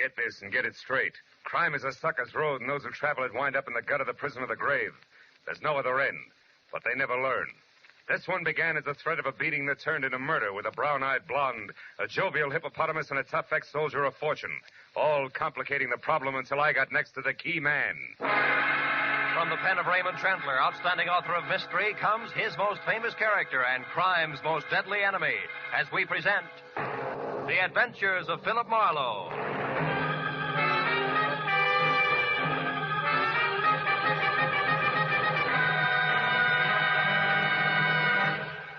Get this and get it straight. Crime is a sucker's road, and those who travel it wind up in the gut of the prison of the grave. There's no other end, but they never learn. This one began as the threat of a beating that turned into murder with a brown-eyed blonde, a jovial hippopotamus, and a tough ex-soldier of fortune, all complicating the problem until I got next to the key man. From the pen of Raymond Chandler, outstanding author of mystery, comes his most famous character and crime's most deadly enemy, as we present The Adventures of Phillip Marlow.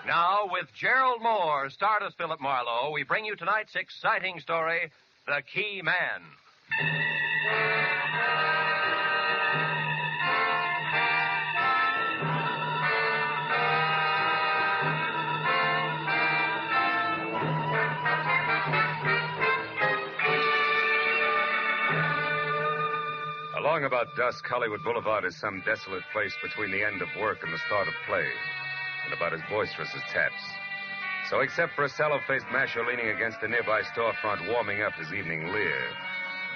Now, with Gerald Moore, starred as Phillip Marlowe, we bring you tonight's exciting story, The Key Man. Along about dusk, Hollywood Boulevard is some desolate place between the end of work and the start of play, and about as boisterous as taps. So except for a sallow-faced masher leaning against a nearby storefront warming up his evening leer,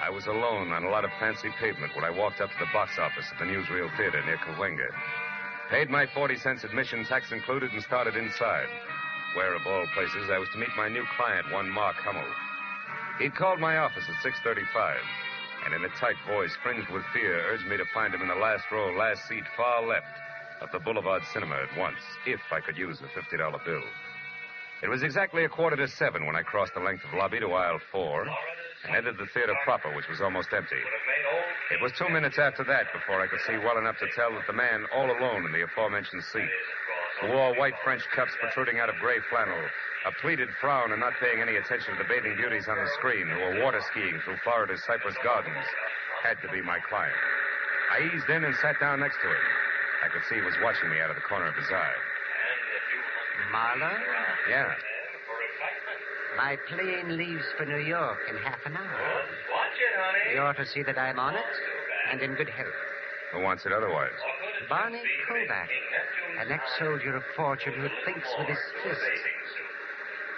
I was alone on a lot of fancy pavement when I walked up to the box office at the Newsreel Theater near Cahuenga. Paid my 40-cent admission, tax included, and started inside, where, of all places, I was to meet my new client, one Mark Hummel. He'd called my office at 6:35, and in a tight voice, fringed with fear, urged me to find him in the last row, last seat, far left of the Boulevard Cinema at once, if I could use a $50 bill. It was exactly 6:45 when I crossed the length of lobby to aisle 4 and entered the theater proper, which was almost empty. It was 2 minutes after that before I could see well enough to tell that the man all alone in the aforementioned seat, who wore white French cuffs protruding out of gray flannel, a pleated frown and not paying any attention to the bathing beauties on the screen who were water skiing through Florida's Cypress Gardens, had to be my client. I eased in and sat down next to him. I could see he was watching me out of the corner of his eye. Marlowe? Yeah. My plane leaves for New York in half an hour. Watch it, honey. You ought to see that I'm on it and in good health. Who wants it otherwise? Barney Kovac, an ex-soldier of fortune who thinks with his fists.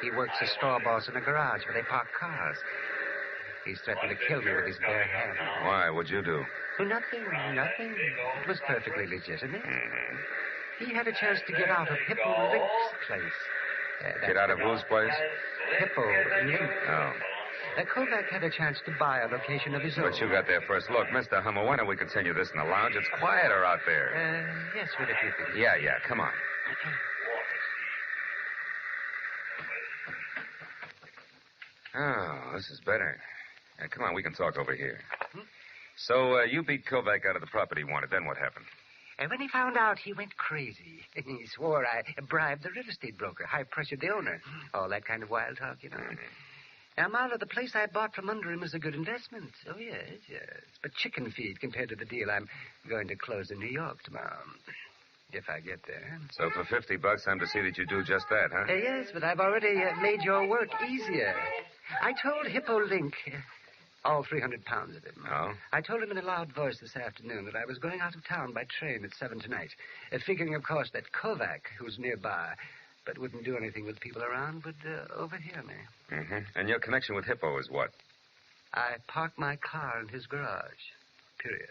He works as store boss in a garage where they park cars. He's threatened to kill me with his bare hands. Why? What'd you do? Oh, nothing. It was perfectly legitimate. Mm-hmm. He had a chance to get out of Hippo Link's place. Get out of whose place? Hippo Link. Oh. Kovac had a chance to buy a location of his own. But you got there first. Look, Mr. Hummel, why don't we continue this in the lounge? It's quieter out there. Yes, with a few things. Yeah, come on. Oh, this is better. Come on, we can talk over here. So, you beat Kovac out of the property he wanted. Then what happened? And when he found out, he went crazy. He swore I bribed the real estate broker, high-pressured the owner. All that kind of wild talk, you know. Now, Marlowe, the place I bought from under him is a good investment. Oh, yes. But chicken feed compared to the deal I'm going to close in New York tomorrow. If I get there. So for $50, I'm to see that you do just that, huh? Yes, but I've already made your work easier. I told Hippo Link, all 300 pounds of him. Oh? I told him in a loud voice this afternoon that I was going out of town by train at 7 tonight, figuring, of course, that Kovac, who's nearby, but wouldn't do anything with people around, would overhear me. Mm-hmm. And your connection with Hippo is what? I parked my car in his garage. Period.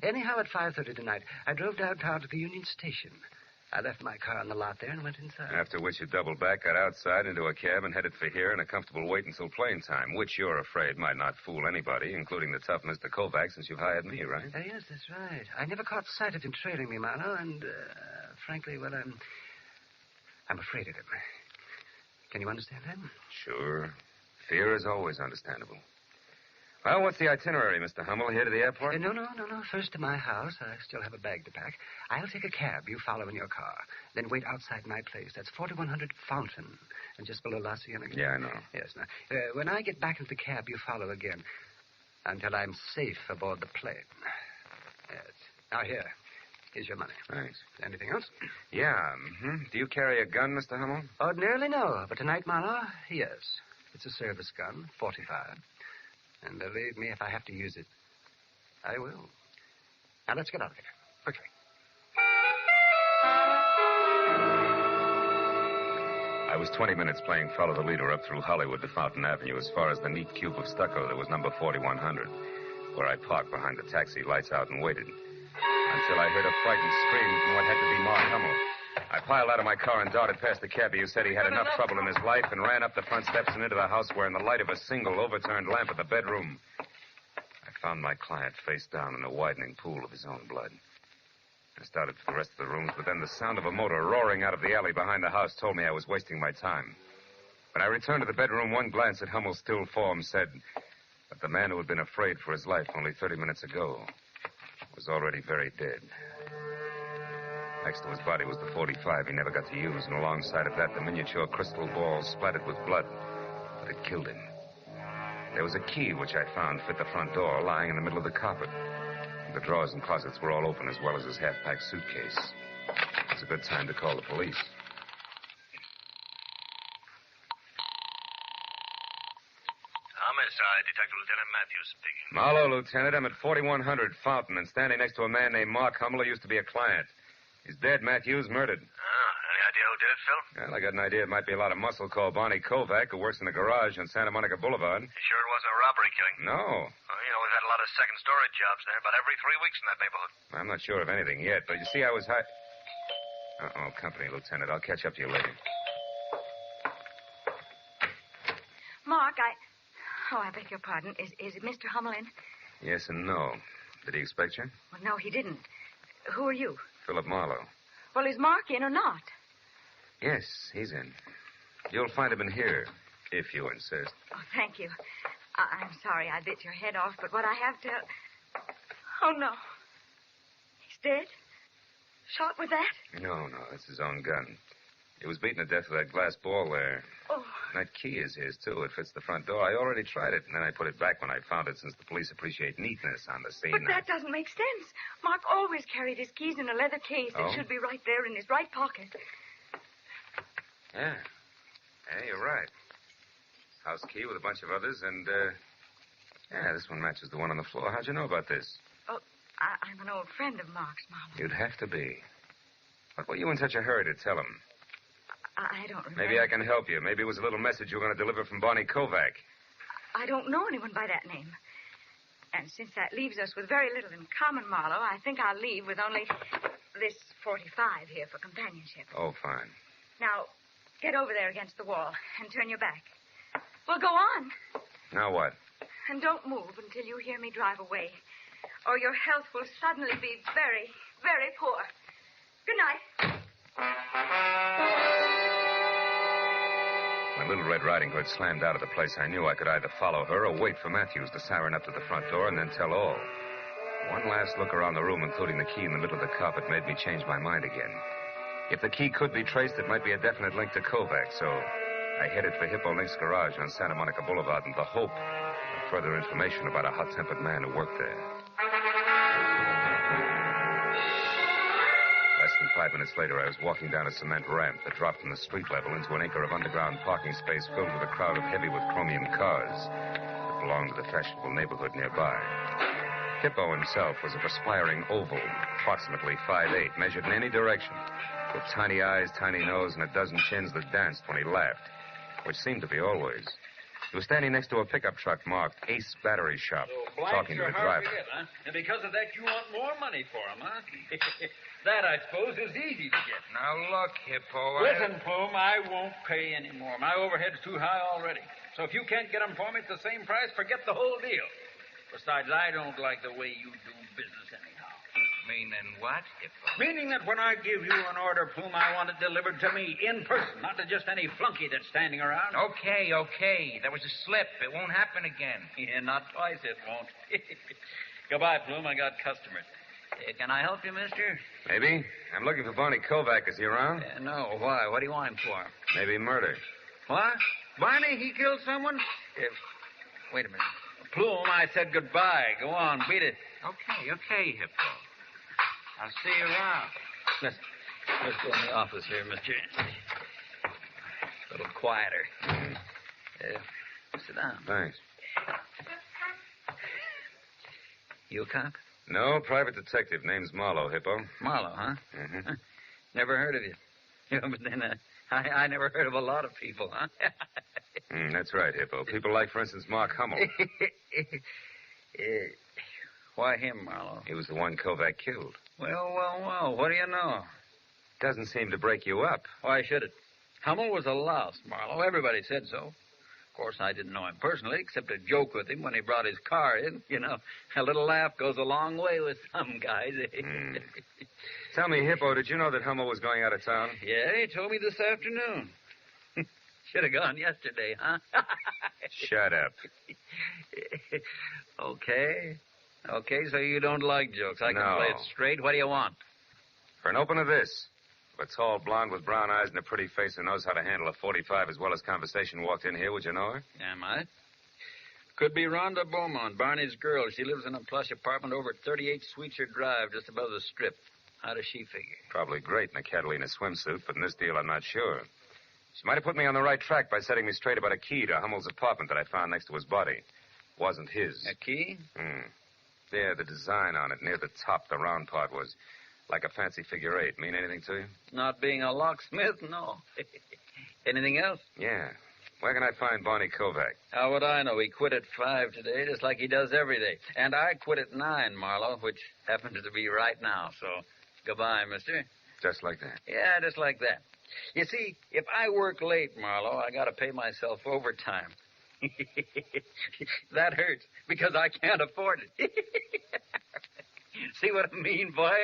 Anyhow, at 5:30 tonight, I drove downtown to the Union Station. I left my car on the lot there and went inside. After which you doubled back, got outside into a cab, and headed for here in a comfortable wait until plane time, which you're afraid might not fool anybody, including the tough Mr. Kovac, since you've hired me, right? Yes, that's right. I never caught sight of him trailing me, Marlowe, and, frankly, well, I'm afraid of him. Can you understand that? Sure. Fear is always understandable. Well, what's the itinerary, Mr. Hummel? Here to the airport? No. First to my house. I still have a bag to pack. I'll take a cab. You follow in your car. Then wait outside my place. That's 4100 Fountain, and just below La Cienega. Yeah, I know. Yes. Now, when I get back into the cab, you follow again until I'm safe aboard the plane. Yes. Now, here's your money. Thanks. Anything else? Yeah. Mm-hmm. Do you carry a gun, Mr. Hummel? Ordinarily, no. But tonight, Marlowe, yes. It's a service gun, 45. And believe me, if I have to use it, I will. Now, let's get out of here. Quickly. I was 20 minutes playing follow the leader up through Hollywood to Fountain Avenue as far as the neat cube of stucco that was number 4100, where I parked behind the taxi, lights out, and waited. Until I heard a frightened scream from what had to be Mark Hummel. I piled out of my car and darted past the cabbie who said he had enough trouble in his life and ran up the front steps and into the house where in the light of a single overturned lamp in the bedroom, I found my client face down in a widening pool of his own blood. I started for the rest of the rooms, but then the sound of a motor roaring out of the alley behind the house told me I was wasting my time. When I returned to the bedroom, one glance at Hummel's still form said that the man who had been afraid for his life only 30 minutes ago was already very dead. Next to his body was the .45 he never got to use, and alongside of that, the miniature crystal ball splattered with blood. But it killed him. There was a key, which I found fit the front door, lying in the middle of the carpet. The drawers and closets were all open, as well as his half-packed suitcase. It was a good time to call the police. Homicide, Detective Lieutenant Matthews speaking. Marlow, Lieutenant. I'm at 4100 Fountain and standing next to a man named Mark Hummel who used to be a client. He's dead, Matthews, murdered. Any idea who did it, Phil? Well, I got an idea it might be a lot of muscle called Barney Kovac, who works in the garage on Santa Monica Boulevard. You sure it wasn't a robbery killing? No. Well, we've had a lot of second-story jobs there about every 3 weeks in that neighborhood. I'm not sure of anything yet, but you see, I was high... Uh-oh, company, Lieutenant. I'll catch up to you later. Mark, I beg your pardon. Is it Mr. Hummel in? Yes and no. Did he expect you? Well, no, he didn't. Who are you? Phillip Marlow. Well, is Mark in or not? Yes, he's in. You'll find him in here, if you insist. Oh, thank you. I'm sorry I bit your head off, but what I have to... Oh, no. He's dead? Shot with that? No, that's his own gun. He was beaten to death with that glass ball there. Oh. That key is his, too. It fits the front door. I already tried it, and then I put it back when I found it, since the police appreciate neatness on the scene. But that doesn't make sense. Mark always carried his keys in a leather case. Oh? It should be right there in his right pocket. Yeah, you're right. House key with a bunch of others, and, yeah, this one matches the one on the floor. How'd you know about this? Oh, I'm an old friend of Mark's, Marlow. You'd have to be. What were you in such a hurry to tell him? I don't remember. Maybe I can help you. Maybe it was a little message you were going to deliver from Barney Kovac. I don't know anyone by that name. And since that leaves us with very little in common, Marlow, I think I'll leave with only this .45 here for companionship. Oh, fine. Now, get over there against the wall and turn your back. Well, go on. Now what? And don't move until you hear me drive away, or your health will suddenly be very, very poor. Good night. When Little Red Riding Hood slammed out of the place, I knew I could either follow her or wait for Matthews to siren up to the front door and then tell all. One last look around the room, including the key in the middle of the carpet, made me change my mind again. If the key could be traced, it might be a definite link to Kovac, so I headed for Hippo Link's garage on Santa Monica Boulevard in the hope of further information about a hot-tempered man who worked there. Less than 5 minutes later, I was walking down a cement ramp that dropped from the street level into an acre of underground parking space filled with a crowd of heavy with chromium cars that belonged to the fashionable neighborhood nearby. Hippo himself was a perspiring oval, approximately 5'8", measured in any direction, with tiny eyes, tiny nose, and a dozen chins that danced when he laughed, which seemed to be always. He was standing next to a pickup truck marked Ace Battery Shop, talking to the driver. Huh? And because of that, you want more money for him, huh? That, I suppose, is easy to get. Now, look, Hippo, Listen, Plume, I won't pay any more. My overhead's too high already. So if you can't get them for me at the same price, forget the whole deal. Besides, I don't like the way you do business anyhow. Meaning what, Hippo? Meaning that when I give you an order, Plume, I want it delivered to me in person, not to just any flunky that's standing around. Okay. There was a slip. It won't happen again. Yeah, not twice it won't. Goodbye, Plume. I got customers. Can I help you, mister? Maybe. I'm looking for Barney Kovac. Is he around? No. Why? What do you want him for? Maybe murder. What? Barney, he killed someone? Wait a minute. Plume, I said goodbye. Go on, beat it. Okay, Hippo. I'll see you around. Let's go in the office here, mister. A little quieter. Sit down. Thanks. You a cop? No, private detective. Name's Marlow, Hippo. Marlow, huh? Mm-hmm. Never heard of you. Yeah, but then I never heard of a lot of people, huh? That's right, Hippo. People like, for instance, Mark Hummel. Why him, Marlowe? He was the one Kovac killed. Well. What do you know? Doesn't seem to break you up. Why should it? Hummel was a louse, Marlowe. Everybody said so. Of course, I didn't know him personally, except to joke with him when he brought his car in. You know, a little laugh goes a long way with some guys. Tell me, Hippo, did you know that Hummel was going out of town? Yeah, he told me this afternoon. Should have gone yesterday, huh? Shut up. Okay, so you don't like jokes. I can No. play it straight. What do you want? For an opener this. If a tall blonde with brown eyes and a pretty face who knows how to handle a 45 as well as conversation walked in here, would you know her? Am I? Could be Rhonda Beaumont, Barney's girl. She lives in a plush apartment over at 38 Sweetser Drive, just above the Strip. How does she figure? Probably great in a Catalina swimsuit, but in this deal, I'm not sure. She might have put me on the right track by setting me straight about a key to Hummel's apartment that I found next to his body. Wasn't his. A key? Yeah, the design on it, near the top, the round part was like a fancy figure 8. Mean anything to you? Not being a locksmith, no. Anything else? Yeah. Where can I find Barney Kovac? How would I know? He quit at 5 today, just like he does every day. And I quit at 9, Marlowe, which happens to be right now. So, goodbye, mister. Just like that? Yeah, just like that. You see, if I work late, Marlowe, I got to pay myself overtime. That hurts, because I can't afford it. See what I mean, boy?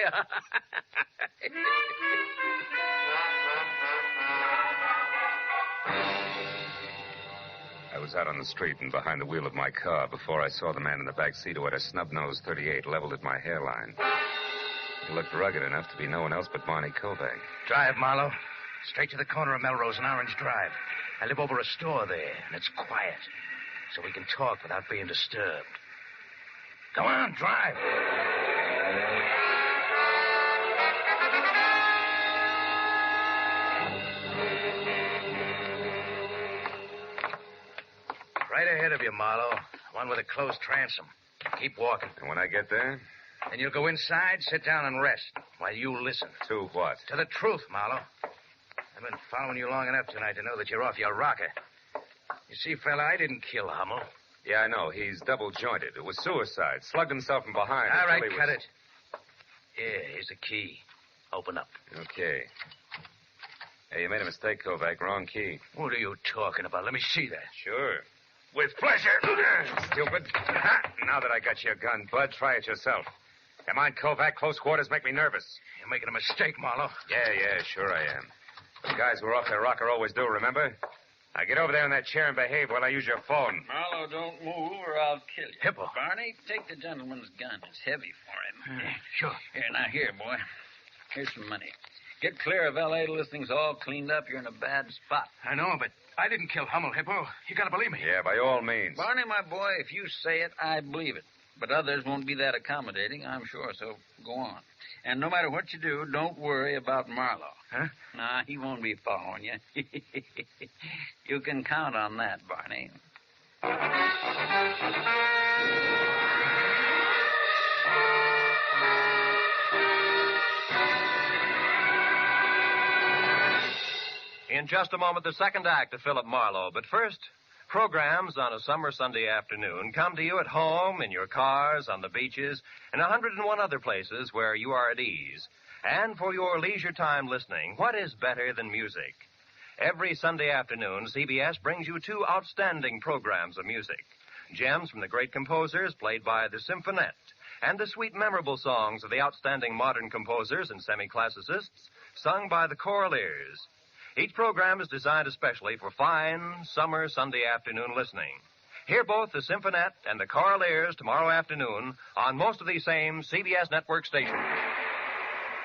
I was out on the street and behind the wheel of my car before I saw the man in the back seat who had a snub-nosed .38 leveled at my hairline. He looked rugged enough to be no one else but Barney Kovac. Drive, Marlowe. Straight to the corner of Melrose and Orange Drive. I live over a store there, and it's quiet, so we can talk without being disturbed. Go on, drive. Right ahead of you, Marlowe. One with a closed transom. Keep walking. And when I get there? Then you'll go inside, sit down, and rest while you listen. To what? To the truth, Marlowe. I've been following you long enough tonight to know that you're off your rocker. You see, fella, I didn't kill Hummel. Yeah, I know. He's double-jointed. It was suicide. Slugged himself from behind. All right, until he cut was... it. Here, here's the key. Open up. Okay. Hey, you made a mistake, Kovac. Wrong key. What are you talking about? Let me see that. Sure. With pleasure. Stupid. Now that I got your gun, Bud, try it yourself. Come on, Kovac. Close quarters make me nervous. You're making a mistake, Marlowe. Yeah, sure I am. The guys who are off their rocker always do, remember? Now get over there in that chair and behave while I use your phone. Marlowe, don't move or I'll kill you. Hippo. Barney, take the gentleman's gun. It's heavy for him. Sure. Here, boy. Here's some money. Get clear of L.A. till this thing's all cleaned up. You're in a bad spot. I know, but I didn't kill Hummel, Hippo. You gotta believe me. Yeah, by all means. Barney, my boy, if you say it, I believe it. But others won't be that accommodating, I'm sure, so go on. And no matter what you do, don't worry about Marlowe. Huh? Nah, he won't be following you. You can count on that, Barney. In just a moment, the second act of Philip Marlow. But first, programs on a summer Sunday afternoon come to you at home, in your cars, on the beaches, and 101 other places where you are at ease. And for your leisure time listening, what is better than music? Every Sunday afternoon, CBS brings you two outstanding programs of music. Gems from the great composers played by the Symphonette, and the sweet, memorable songs of the outstanding modern composers and semi-classicists sung by the Choraleers. Each program is designed especially for fine, summer Sunday afternoon listening. Hear both the Symphonette and the Choraleers tomorrow afternoon on most of these same CBS network stations.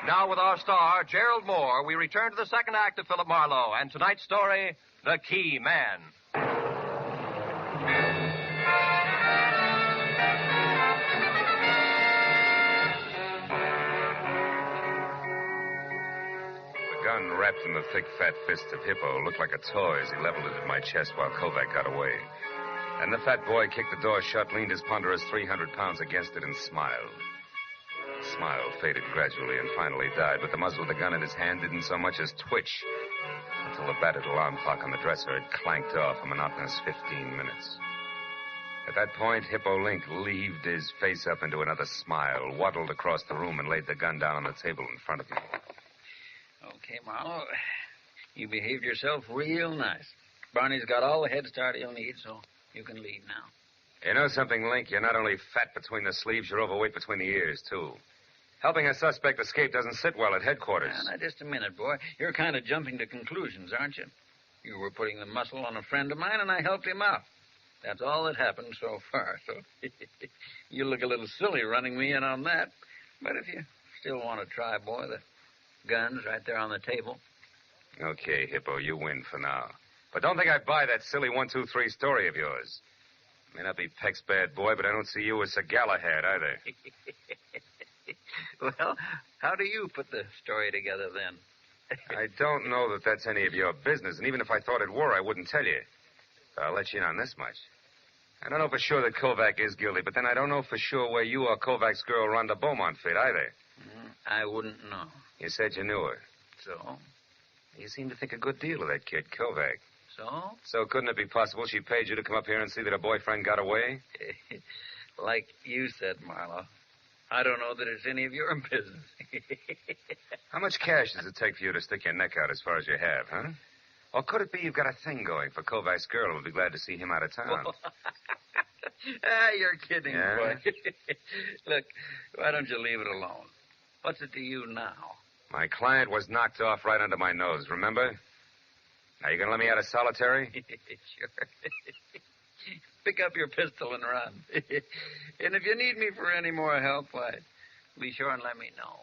Now, with our star, Gerald Moore, we return to the second act of Philip Marlowe and tonight's story, The Key Man. The gun wrapped in the thick, fat fists of Hippo looked like a toy as he leveled it at my chest while Kovac got away. Then the fat boy kicked the door shut, leaned his ponderous 300 pounds against it, and smiled. The smile faded gradually and finally died, but the muzzle of the gun in his hand didn't so much as twitch until the battered alarm clock on the dresser had clanked off a monotonous 15 minutes. At that point, Hippo Link leaved his face up into another smile, waddled across the room, and laid the gun down on the table in front of me. Okay, Marlowe. You behaved yourself real nice. Barney's got all the head start he'll need, so you can leave now. You know something, Link? You're not only fat between the sleeves, you're overweight between the ears, too. Helping a suspect escape doesn't sit well at headquarters. Now, just a minute, boy. You're kind of jumping to conclusions, aren't you? You were putting the muscle on a friend of mine, and I helped him out. That's all that happened so far, so you look a little silly running me in on that. But if you still want to try, boy, the gun's right there on the table. Okay, Hippo, you win for now. But don't think I buy that silly 1, 2, 3 story of yours. May not be Peck's bad boy, but I don't see you as Sir Galahad either. Well, how do you put the story together, then? I don't know that that's any of your business, and even if I thought it were, I wouldn't tell you. But I'll let you in on this much. I don't know for sure that Kovac is guilty, but then I don't know for sure where you or Kovac's girl Rhonda Beaumont fit either. I wouldn't know. You said you knew her. So? You seem to think a good deal of that kid, Kovac. So? So couldn't it be possible she paid you to come up here and see that her boyfriend got away? Like you said, Marlowe, I don't know that it's any of your business. How much cash does it take for you to stick your neck out as far as you have, huh? Or could it be you've got a thing going for Kovac's girl who'll be glad to see him out of town? You're kidding, Yeah? boy. Look, why don't you leave it alone? What's it to you now? My client was knocked off right under my nose, remember? Now, you gonna let me out of solitary? Sure. Pick up your pistol and run. And if you need me for any more help, why, be sure and let me know.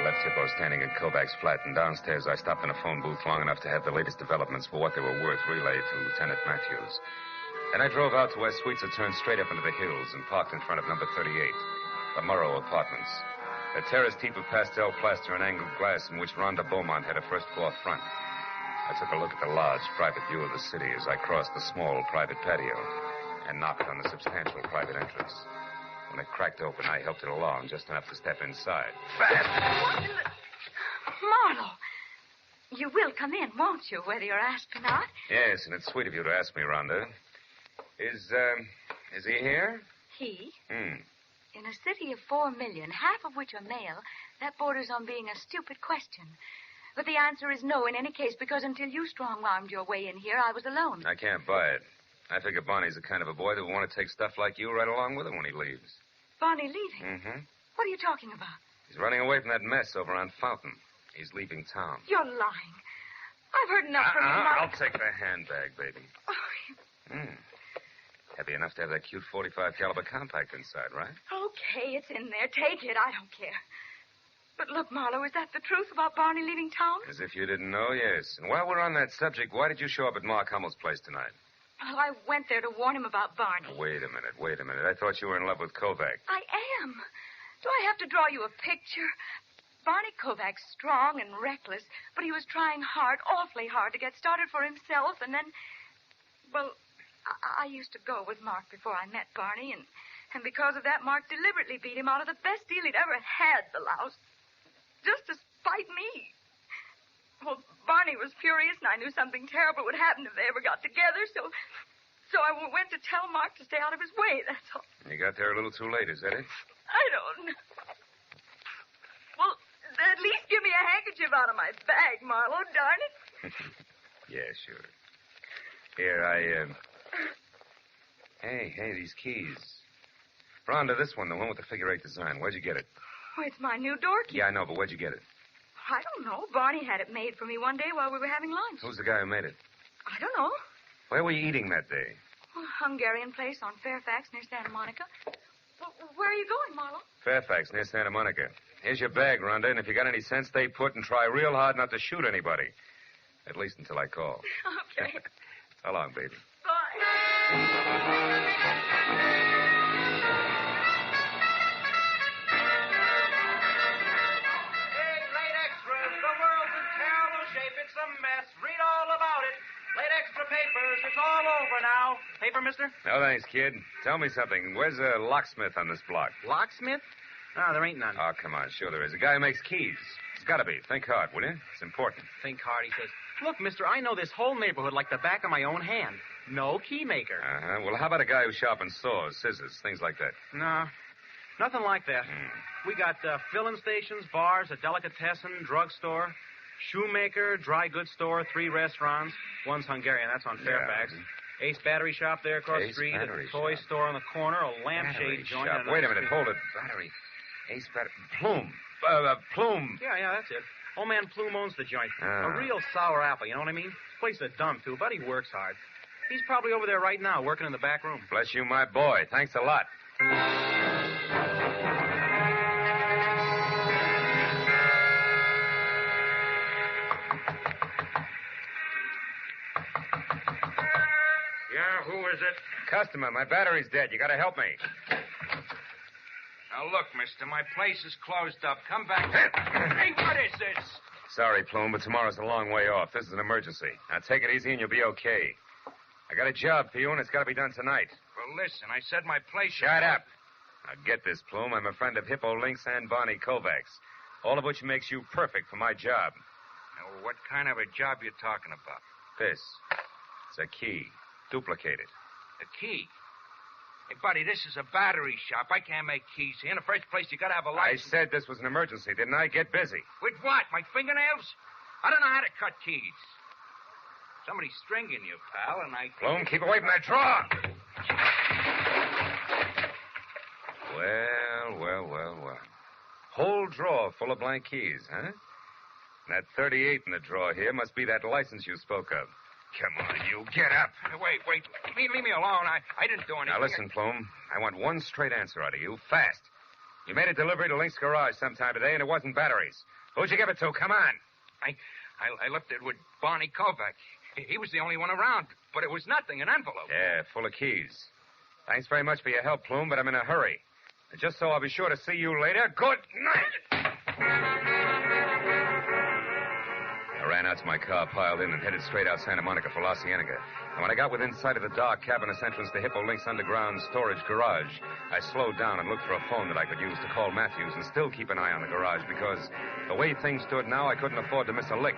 I left Hippo standing at Kovac's flat, and downstairs I stopped in a phone booth long enough to have the latest developments for what they were worth relayed to Lieutenant Matthews. Then I drove out to where Sweetser turned straight up into the hills and parked in front of number 38, the Murrow Apartments. A terraced heap of pastel plaster and angled glass in which Rhonda Beaumont had a first-floor front. I took a look at the large private view of the city as I crossed the small private patio and knocked on the substantial private entrance. When it cracked open, I helped it along just enough to step inside. Marlowe, you will come in, won't you, whether you're asked or not? Yes, and it's sweet of you to ask me, Rhonda. Is he here? He? Hmm. In a city of 4 million, half of which are male, that borders on being a stupid question. But the answer is no in any case, because until you strong-armed your way in here, I was alone. I can't buy it. I figure Barney's the kind of a boy that will want to take stuff like you right along with him when he leaves. Barney leaving? Mm-hmm. What are you talking about? He's running away from that mess over on Fountain. He's leaving town. You're lying. I've heard enough from you. I'll take the handbag, baby. Heavy enough to have that cute .45 caliber compact inside, right? Okay, it's in there. Take it. I don't care. But look, Marlowe, is that the truth about Barney leaving town? As if you didn't know, yes. And while we're on that subject, why did you show up at Mark Hummel's place tonight? Well, I went there to warn him about Barney. Wait a minute. I thought you were in love with Kovac. I am. Do I have to draw you a picture? Barney Kovac's strong and reckless, but he was trying hard, awfully hard, to get started for himself, and then... Well, I used to go with Mark before I met Barney, and because of that, Mark deliberately beat him out of the best deal he'd ever had, the louse. Just to spite me. Well, Barney was furious, and I knew something terrible would happen if they ever got together, so I went to tell Mark to stay out of his way, that's all. You got there a little too late, is that it? I don't know. Well, at least give me a handkerchief out of my bag, Marlowe, darn it. Yeah, sure. Here, Hey, these keys. Rhonda, this one, the one with the figure 8 design. Where'd you get it? Oh, it's my new door key. Yeah, I know, but where'd you get it? I don't know. Barney had it made for me one day while we were having lunch. Who's the guy who made it? I don't know. Where were you eating that day? A Hungarian place on Fairfax near Santa Monica. Well, where are you going, Marlowe? Fairfax, near Santa Monica. Here's your bag, Rhonda, and if you got any sense, stay put and try real hard not to shoot anybody. At least until I call. Okay. So long, baby. Bye. It's a mess. Read all about it. Late extra papers. It's all over now. Paper, mister? No, thanks, kid. Tell me something. Where's a locksmith on this block? Locksmith? No, there ain't none. Oh, come on. Sure there is. A guy who makes keys. It's got to be. Think hard, will you? It's important. Think hard, he says. Look, mister, I know this whole neighborhood like the back of my own hand. No key maker. Uh-huh. Well, how about a guy who sharpens saws, scissors, things like that? No, nothing like that. We got filling stations, bars, a delicatessen, drugstore, shoemaker, dry goods store, 3 restaurants. One's Hungarian. That's on Fairfax. Yeah. Ace Battery Shop there across the Ace street. Battery A toy Shop. store on the corner. A lampshade Battery joint. shop. and Wait a another minute. street. Hold it. Battery. Ace Battery. Plume. Plume. Yeah, that's it. Old man Plume owns the joint. Ah. A real sour apple, you know what I mean? Place is a dump, too, but he works hard. He's probably over there right now, working in the back room. Bless you, my boy. Thanks a lot. Yeah, who is it? Customer, my battery's dead. You got to help me. Now, look, mister, my place is closed up. Come back. Hey, what is this? Sorry, Plume, but tomorrow's a long way off. This is an emergency. Now, take it easy and you'll be okay. I got a job for you, and it's got to be done tonight. Well, listen, I said my place... Shut up. Now, get this, Plume. I'm a friend of Hippo Lynx and Barney Kovacs, all of which makes you perfect for my job. Now, what kind of a job you talking about? This. It's a key. Duplicate it. A key? Hey, buddy, this is a battery shop. I can't make keys here. In the first place, you got to have a I license. said this was an emergency, didn't I? Get busy. With what? My fingernails? I don't know how to cut keys. Somebody's stringing you, pal, and I... Plume, keep away from that drawer. Well. Whole drawer full of blank keys, huh? That 38 in the drawer here must be that license you spoke of. Come on, you. Get up. Wait. Leave me alone. I didn't do anything. Now, listen, Plume. I want one straight answer out of you, fast. You made a delivery to Link's garage sometime today, and it wasn't batteries. Who'd you give it to? Come on. I left it with Barney Kovac. He was the only one around, but it was nothing, an envelope. Yeah, full of keys. Thanks very much for your help, Plume, but I'm in a hurry. And just so I'll be sure to see you later, good night. I ran out to my car, piled in, and headed straight out Santa Monica for La Cienega. And when I got within sight of the dark, cavernous entrance to Hippo Link's underground storage garage, I slowed down and looked for a phone that I could use to call Matthews and still keep an eye on the garage because the way things stood now, I couldn't afford to miss a lick.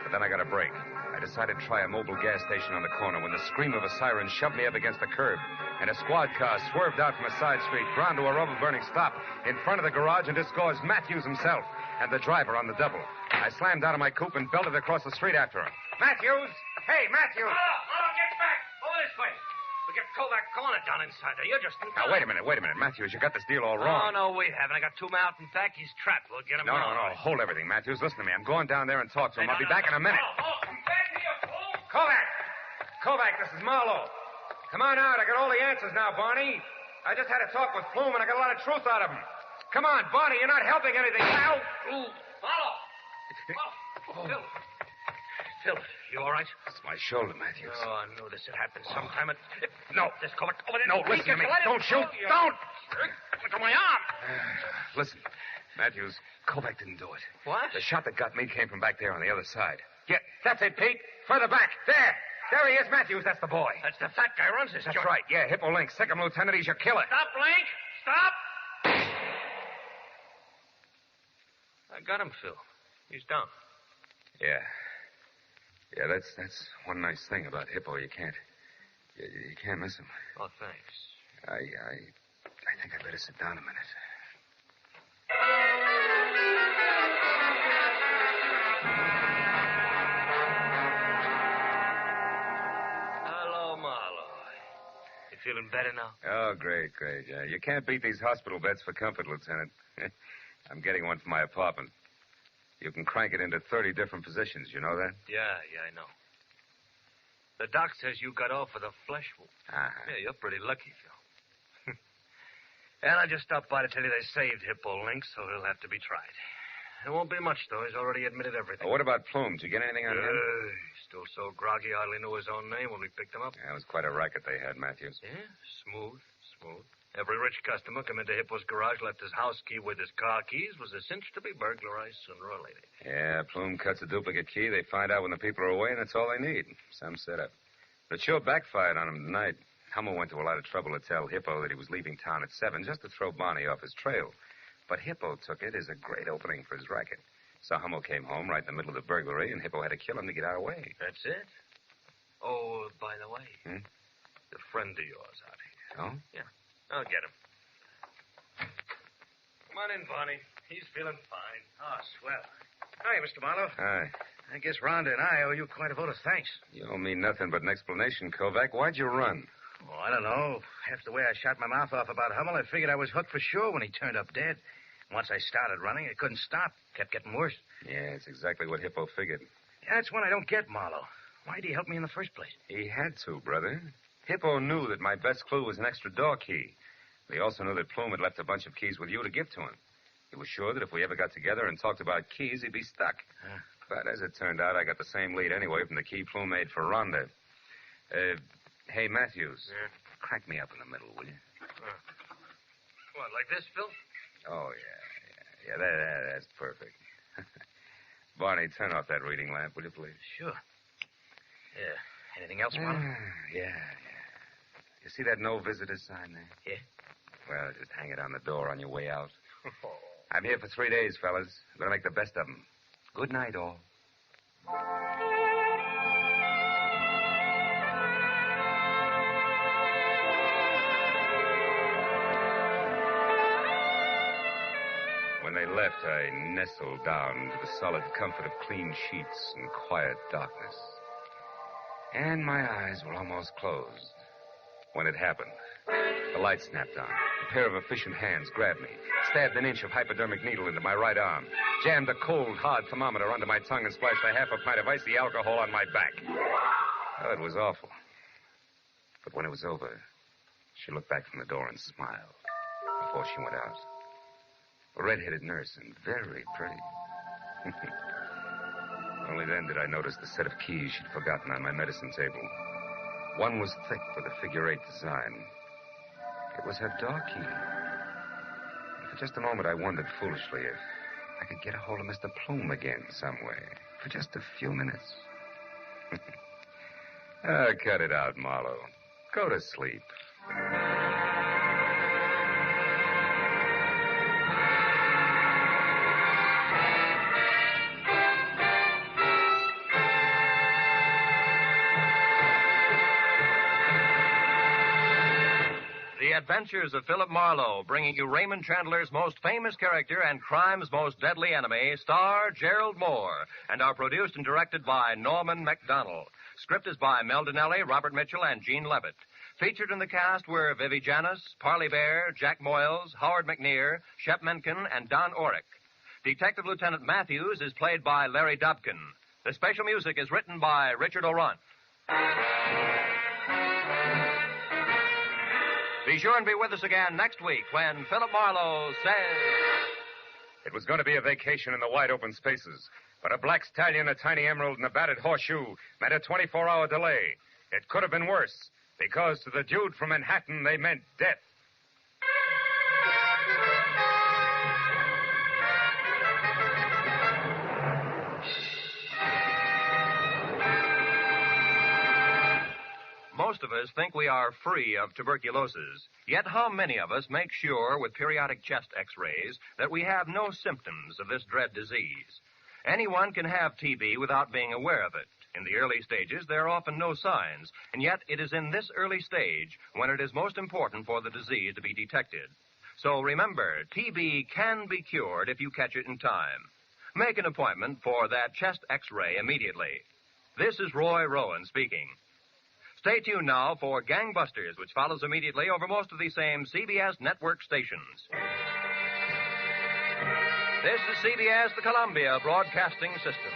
But then I got a break. I decided to try a mobile gas station on the corner when the scream of a siren shoved me up against the curb, and a squad car swerved out from a side street, ground to a rubber-burning stop in front of the garage and disgorged Matthews himself and the driver on the double. I slammed out of my coupe and belted across the street after him. Matthews! Hey, Matthews! Marlow, get back! Over this way. We got Kovac corner down inside there. You're just... Now, wait a minute. Matthews, you got this deal all wrong. Oh, no, we haven't. I got 2 men out in back. He's trapped. We'll get him No. out. Hold everything, Matthews. Listen to me. I'm going down there and talk to him. I'll be back in a minute. Come back here, fool! Kovac, this is Marlow. Come on out. I got all the answers now, Barney. I just had a talk with Plume, and I got a lot of truth out of him. Come on, Barney. You're not helping anything. Ow! Marlow! Phil, you all right? It's my shoulder, Matthews. Oh, I knew this had happened sometime. No. Just Kovac. Over there. No, listen to me. Don't shoot. Don't! Look at my arm. Listen, Matthews, Kovac didn't do it. What? The shot that got me came from back there on the other side. Yeah, that's it, Pete. Further back. There he is, Matthews. That's the boy. That's the fat guy runs this That's joint. right. Yeah, Hippo Link. Sick him, Lieutenant. He's your killer. Stop, Link. Stop. I got him, Phil. He's down. Yeah. Yeah, that's one nice thing about Hippo. You can't miss him. Oh, thanks. I think I'd better sit down a minute. Hello, Marlow. You feeling better now? Oh, great. Yeah, you can't beat these hospital beds for comfort, Lieutenant. I'm getting one for my apartment. You can crank it into 30 different positions. You know that? Yeah, I know. The doc says you got off with a flesh wound. Uh-huh. Yeah, you're pretty lucky, Phil. And I just stopped by to tell you they saved Hippo Link, so he'll have to be tried. It won't be much, though. He's already admitted everything. Well, what about Plume? Did you get anything on him? He's still so groggy, I hardly knew his own name when we picked him up. Yeah, it was quite a racket they had, Matthews. Yeah, smooth. Every rich customer come into Hippo's garage, left his house key with his car keys, was a cinch to be burglarized sooner or later. Yeah, Plume cuts a duplicate key. They find out when the people are away, and that's all they need. Some setup. But it sure backfired on him tonight. Hummel went to a lot of trouble to tell Hippo that he was leaving town at 7 just to throw Barney off his trail. But Hippo took it as a great opening for his racket. So Hummel came home right in the middle of the burglary, and Hippo had to kill him to get our way. That's it? Oh, by the way, Hmm? a friend of yours out here. Oh? Yeah, I'll get him. Come on in, Barney. He's feeling fine. Oh, swell. Hi, Mr. Marlowe. Hi. I guess Rhonda and I owe you quite a vote of thanks. You owe me nothing but an explanation, Kovac. Why'd you run? Oh, I don't know. After the way I shot my mouth off about Hummel, I figured I was hooked for sure when he turned up dead. Once I started running, I couldn't stop. Kept getting worse. Yeah, it's exactly what Hippo figured. Yeah, that's one I don't get, Marlowe. Why did he help me in the first place? He had to, brother. Hippo knew that my best clue was an extra door key. He also knew that Plume had left a bunch of keys with you to give to him. He was sure that if we ever got together and talked about keys, he'd be stuck. But as it turned out, I got the same lead anyway from the key Plume made for Rhonda. Hey, Matthews. Yeah? Crack me up in the middle, will you? What, like this, Phil? Oh, yeah. That's perfect. Barney, turn off that reading lamp, will you, please? Sure. Yeah. Anything else, Marlowe? Yeah. You see that no visitors sign there? Yeah. Well, just hang it on the door on your way out. I'm here for 3 days, fellas. I'm going to make the best of them. Good night, all. When they left, I nestled down into the solid comfort of clean sheets and quiet darkness. And my eyes were almost closed when it happened. The light snapped on. A pair of efficient hands grabbed me, stabbed an inch of hypodermic needle into my right arm, jammed a cold, hard thermometer under my tongue, and splashed a half a pint of icy alcohol on my back. Oh, it was awful. But when it was over, she looked back from the door and smiled before she went out. A red-headed nurse and very pretty. Only then did I notice the set of keys she'd forgotten on my medicine table. One was thick with a figure-8 design. It was her door key. And for just a moment, I wondered foolishly if I could get a hold of Mr. Plume again some way. For just a few minutes. Cut it out, Marlowe. Go to sleep. The Adventures of Phillip Marlow, bringing you Raymond Chandler's most famous character and crime's most deadly enemy, star Gerald Moore, and are produced and directed by Norman MacDonald. Script is by Mel Donnelly, Robert Mitchell, and Gene Levitt. Featured in the cast were Vivi Janis, Parley Bear, Jack Moyles, Howard McNear, Shep Menken, and Don Orick. Detective Lieutenant Matthews is played by Larry Dobkin. The special music is written by Richard O'Runt. Be sure and be with us again next week when Phillip Marlowe says... It was going to be a vacation in the wide open spaces, but a black stallion, a tiny emerald, and a battered horseshoe meant a 24-hour delay. It could have been worse, because to the dude from Manhattan, they meant death. Most of us think we are free of tuberculosis. Yet how many of us make sure with periodic chest x-rays that we have no symptoms of this dread disease? Anyone can have TB without being aware of it. In the early stages, there are often no signs, and yet it is in this early stage when it is most important for the disease to be detected. So remember, TB can be cured if you catch it in time. Make an appointment for that chest x-ray immediately. This is Roy Rowan speaking. Stay tuned now for Gangbusters, which follows immediately over most of the same CBS network stations. This is CBS, the Columbia Broadcasting System.